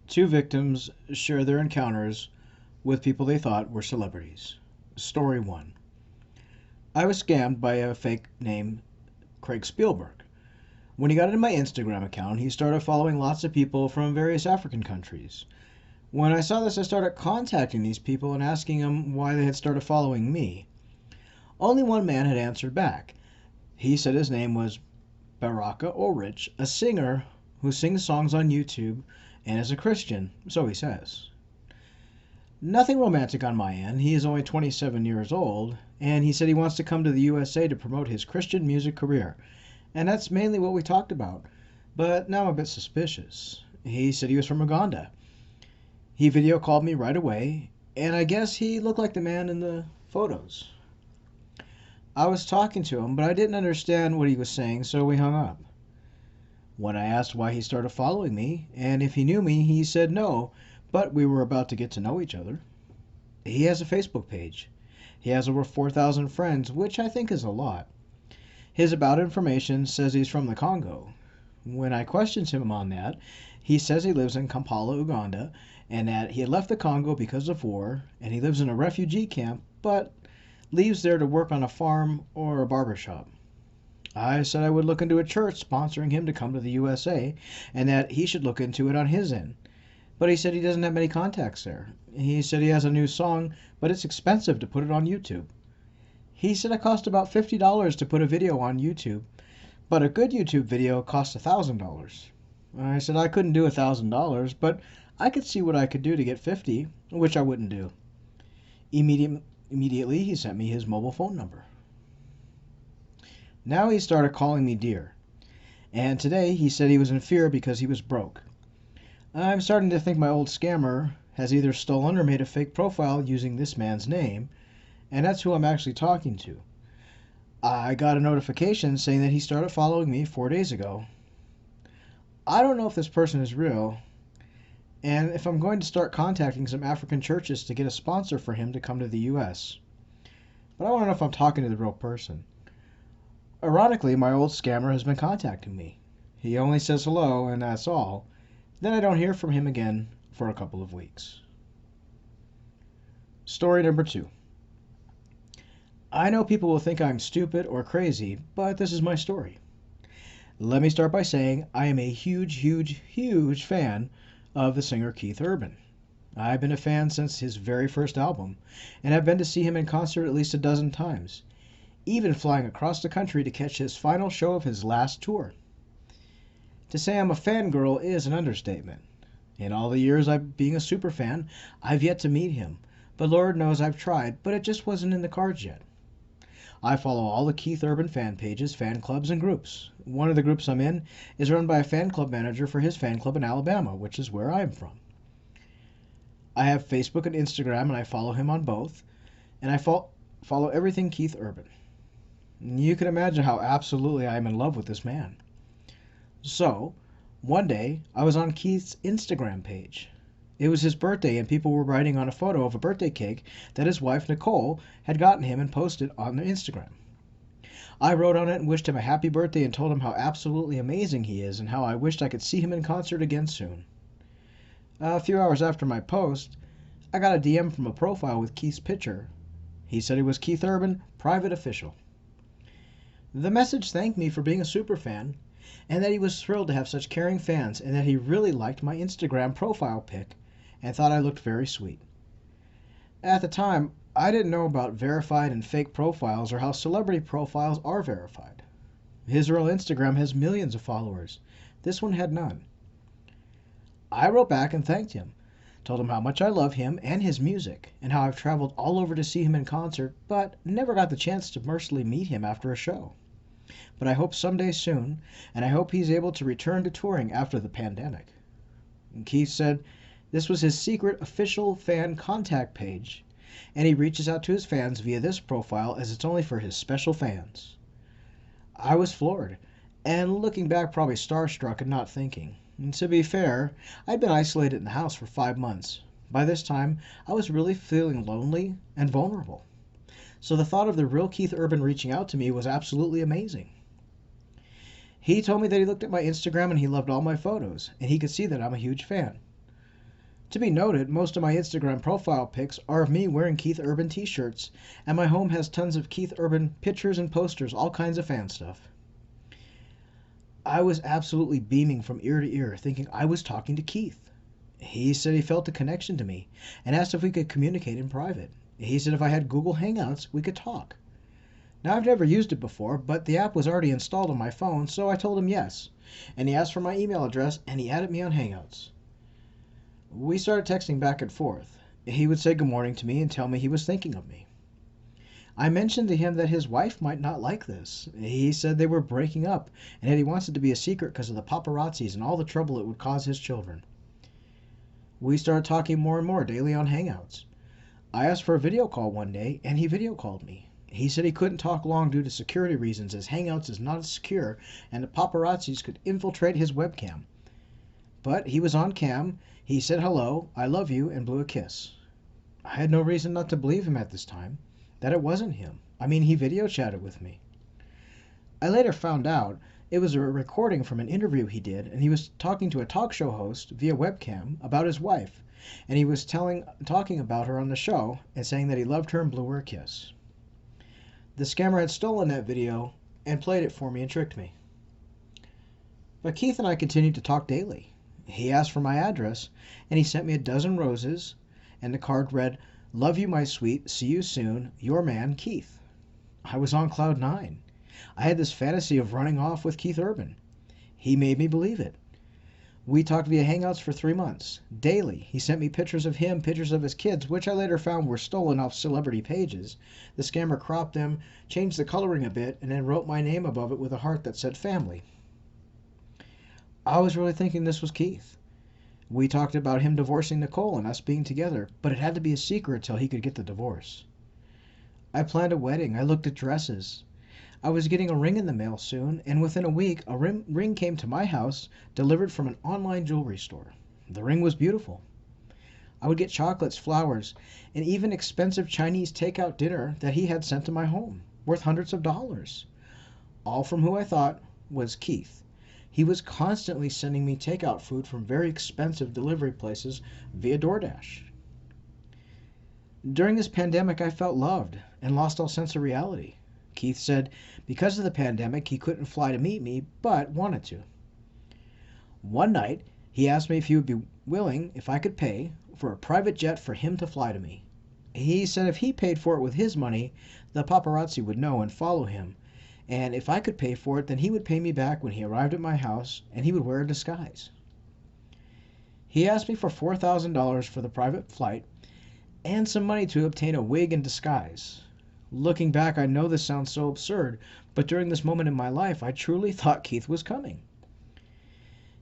Two victims share their encounters with people they thought were celebrities. Story 1. I was scammed by a fake named Craig Spielberg. When he got into my Instagram account, he started following lots of people from various African countries. When I saw this, I started contacting these people and asking them why they had started following me. Only one man had answered back. He said his name was Baraka Ulrich, a singer who sings songs on YouTube and is a Christian, so he says. Nothing romantic on my end. He is only 27 years old, and he said he wants to come to the USA to promote his Christian music career. And that's mainly what we talked about. But now I'm a bit suspicious. He said he was from Uganda. He video called me right away, and I guess he looked like the man in the photos. I was talking to him, but I didn't understand what he was saying, so we hung up. When I asked why he started following me, and if he knew me, he said no, but we were about to get to know each other. He has a Facebook page. He has over 4,000 friends, which I think is a lot. His about information says he's from the Congo. When I questioned him on that, he says he lives in Kampala, Uganda, and that he had left the Congo because of war, and he lives in a refugee camp, but leaves there to work on a farm or a barber shop. I said I would look into a church sponsoring him to come to the USA, and that he should look into it on his end. But he said he doesn't have many contacts there. He said he has a new song, but it's expensive to put it on YouTube. He said it cost about $50 to put a video on YouTube, but a good YouTube video costs $1,000. I said I couldn't do $1,000, but I could see what I could do to get 50, which I wouldn't do. Immediately, he sent me his mobile phone number. Now he started calling me dear, and today he said he was in fear because he was broke. I'm starting to think my old scammer has either stolen or made a fake profile using this man's name, and that's who I'm actually talking to. I got a notification saying that he started following me 4 days ago. I don't know if this person is real, and if I'm going to start contacting some African churches to get a sponsor for him to come to the US. But I want to know if I'm talking to the real person. Ironically, my old scammer has been contacting me. He only says hello, and that's all. Then I don't hear from him again for a couple of weeks. Story number 2. I know people will think I'm stupid or crazy, but this is my story. Let me start by saying I am a huge fan of the singer Keith Urban. I've been a fan since his very first album, and I've been to see him in concert at least a dozen times, even flying across the country to catch his final show of his last tour. To say I'm a fangirl is an understatement. In all the years of being a superfan, I've yet to meet him, but Lord knows I've tried, but it just wasn't in the cards yet. I follow all the Keith Urban fan pages, fan clubs, and groups. One of the groups I'm in is run by a fan club manager for his fan club in Alabama, which is where I'm from. I have Facebook and Instagram, and I follow him on both, and I follow everything Keith Urban. You can imagine how absolutely I am in love with this man. So, one day, I was on Keith's Instagram page. It was his birthday, and people were writing on a photo of a birthday cake that his wife, Nicole, had gotten him and posted on their Instagram. I wrote on it and wished him a happy birthday and told him how absolutely amazing he is and how I wished I could see him in concert again soon. A few hours after my post, I got a DM from a profile with Keith's picture. He said he was Keith Urban, private official. The message thanked me for being a superfan, and that he was thrilled to have such caring fans, and that he really liked my Instagram profile pic and thought I looked very sweet. At the time, I didn't know about verified and fake profiles or how celebrity profiles are verified. His real Instagram has millions of followers. This one had none. I wrote back and thanked him, told him how much I love him and his music, and how I've traveled all over to see him in concert, but never got the chance to personally meet him after a show. But I hope someday soon, and I hope he's able to return to touring after the pandemic. And Keith said this was his secret official fan contact page, and he reaches out to his fans via this profile as it's only for his special fans. I was floored, and looking back probably starstruck and not thinking. And to be fair, I'd been isolated in the house for 5 months. By this time, I was really feeling lonely and vulnerable. So the thought of the real Keith Urban reaching out to me was absolutely amazing. He told me that he looked at my Instagram and he loved all my photos, and he could see that I'm a huge fan. To be noted, most of my Instagram profile pics are of me wearing Keith Urban t-shirts, and my home has tons of Keith Urban pictures and posters, all kinds of fan stuff. I was absolutely beaming from ear to ear, thinking I was talking to Keith. He said he felt a connection to me and asked if we could communicate in private. He said if I had Google Hangouts, we could talk. Now, I've never used it before, but the app was already installed on my phone, so I told him yes. And he asked for my email address, and he added me on Hangouts. We started texting back and forth. He would say good morning to me and tell me he was thinking of me. I mentioned to him that his wife might not like this. He said they were breaking up, and that he wants it to be a secret because of the paparazzis and all the trouble it would cause his children. We started talking more and more daily on Hangouts. I asked for a video call one day, and he video called me. He said he couldn't talk long due to security reasons, as Hangouts is not secure, and the paparazzis could infiltrate his webcam. But he was on cam, he said hello, I love you, and blew a kiss. I had no reason not to believe him at this time, that it wasn't him. I mean, he video chatted with me. I later found out it was a recording from an interview he did, and he was talking to a talk show host via webcam about his wife, and he was talking about her on the show and saying that he loved her and blew her a kiss. The scammer had stolen that video and played it for me and tricked me. But Keith and I continued to talk daily. He asked for my address, and he sent me a dozen roses, and the card read, "Love you, my sweet. See you soon. Your man, Keith." I was on cloud nine. I had this fantasy of running off with Keith Urban. He made me believe it. We talked via Hangouts for 3 months. Daily, he sent me pictures of him, pictures of his kids, which I later found were stolen off celebrity pages. The scammer cropped them, changed the coloring a bit, and then wrote my name above it with a heart that said family. I was really thinking this was Keith. We talked about him divorcing Nicole and us being together, but it had to be a secret till he could get the divorce. I planned a wedding. I looked at dresses. I was getting a ring in the mail soon, and within a week a ring came to my house, delivered from an online jewelry store. The ring was beautiful. I would get chocolates, flowers, and even expensive Chinese takeout dinner that he had sent to my home, worth hundreds of dollars. All from who I thought was Keith. He was constantly sending me takeout food from very expensive delivery places via DoorDash. During this pandemic, I felt loved and lost all sense of reality. Keith said because of the pandemic, he couldn't fly to meet me, but wanted to. One night, he asked me if he would be willing, if I could pay, for a private jet for him to fly to me. He said if he paid for it with his money, the paparazzi would know and follow him, and if I could pay for it, then he would pay me back when he arrived at my house, and he would wear a disguise. He asked me for $4,000 for the private flight, and some money to obtain a wig and disguise. Looking back, I know this sounds so absurd, but during this moment in my life, I truly thought Keith was coming.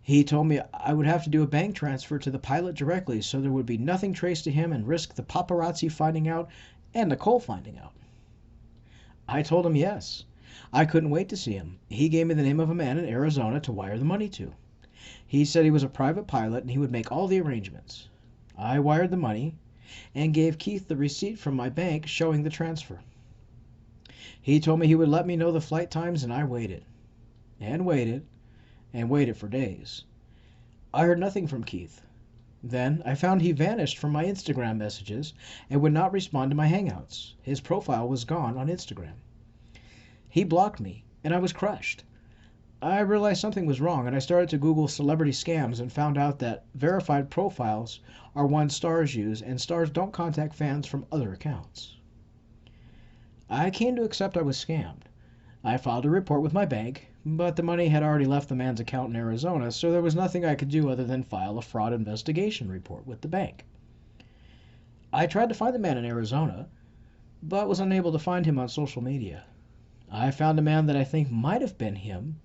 He told me I would have to do a bank transfer to the pilot directly, so there would be nothing traced to him and risk the paparazzi finding out and Nicole finding out. I told him yes. I couldn't wait to see him. He gave me the name of a man in Arizona to wire the money to. He said he was a private pilot and he would make all the arrangements. I wired the money and gave Keith the receipt from my bank showing the transfer. He told me he would let me know the flight times, and I waited and waited and waited for days. I heard nothing from Keith. Then I found he vanished from my Instagram messages and would not respond to my Hangouts. His profile was gone on Instagram. He blocked me, and I was crushed. I realized something was wrong, and I started to Google celebrity scams and found out that verified profiles are ones stars use, and stars don't contact fans from other accounts. I came to accept I was scammed. I filed a report with my bank, but the money had already left the man's account in Arizona, so there was nothing I could do other than file a fraud investigation report with the bank. I tried to find the man in Arizona, but was unable to find him on social media. I found a man that I think might have been him,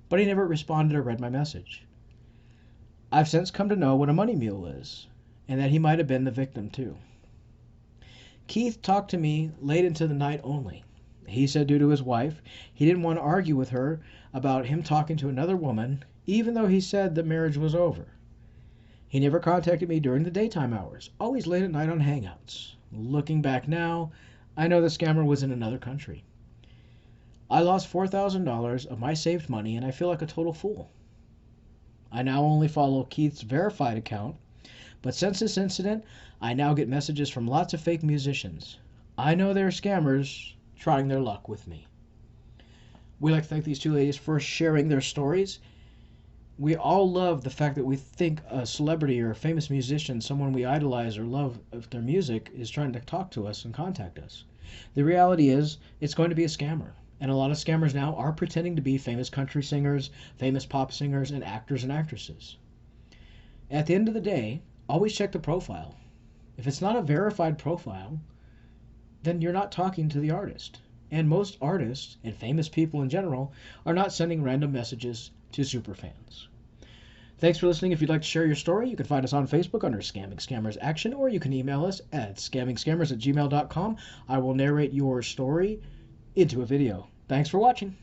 but he never responded or read my message. I've since come to know what a money mule is, and that he might have been the victim too. Keith talked to me late into the night only. He said due to his wife, he didn't want to argue with her about him talking to another woman, even though he said the marriage was over. He never contacted me during the daytime hours, always late at night on Hangouts. Looking back now, I know the scammer was in another country. I lost $4,000 of my saved money, and I feel like a total fool. I now only follow Keith's verified account, But since this incident, I now get messages from lots of fake musicians. I know they're scammers trying their luck with me. We'd like to thank these two ladies for sharing their stories. We all love the fact that we think a celebrity or a famous musician, someone we idolize or love of their music, is trying to talk to us and contact us. The reality is, it's going to be a scammer. And a lot of scammers now are pretending to be famous country singers, famous pop singers, and actors and actresses. At the end of the day, always check the profile. If it's not a verified profile, then you're not talking to the artist. And most artists, and famous people in general, are not sending random messages to superfans. Thanks for listening. If you'd like to share your story, you can find us on Facebook under Scamming Scammers Action, or you can email us at scammingscammers@gmail.com. I will narrate your story into a video. Thanks for watching.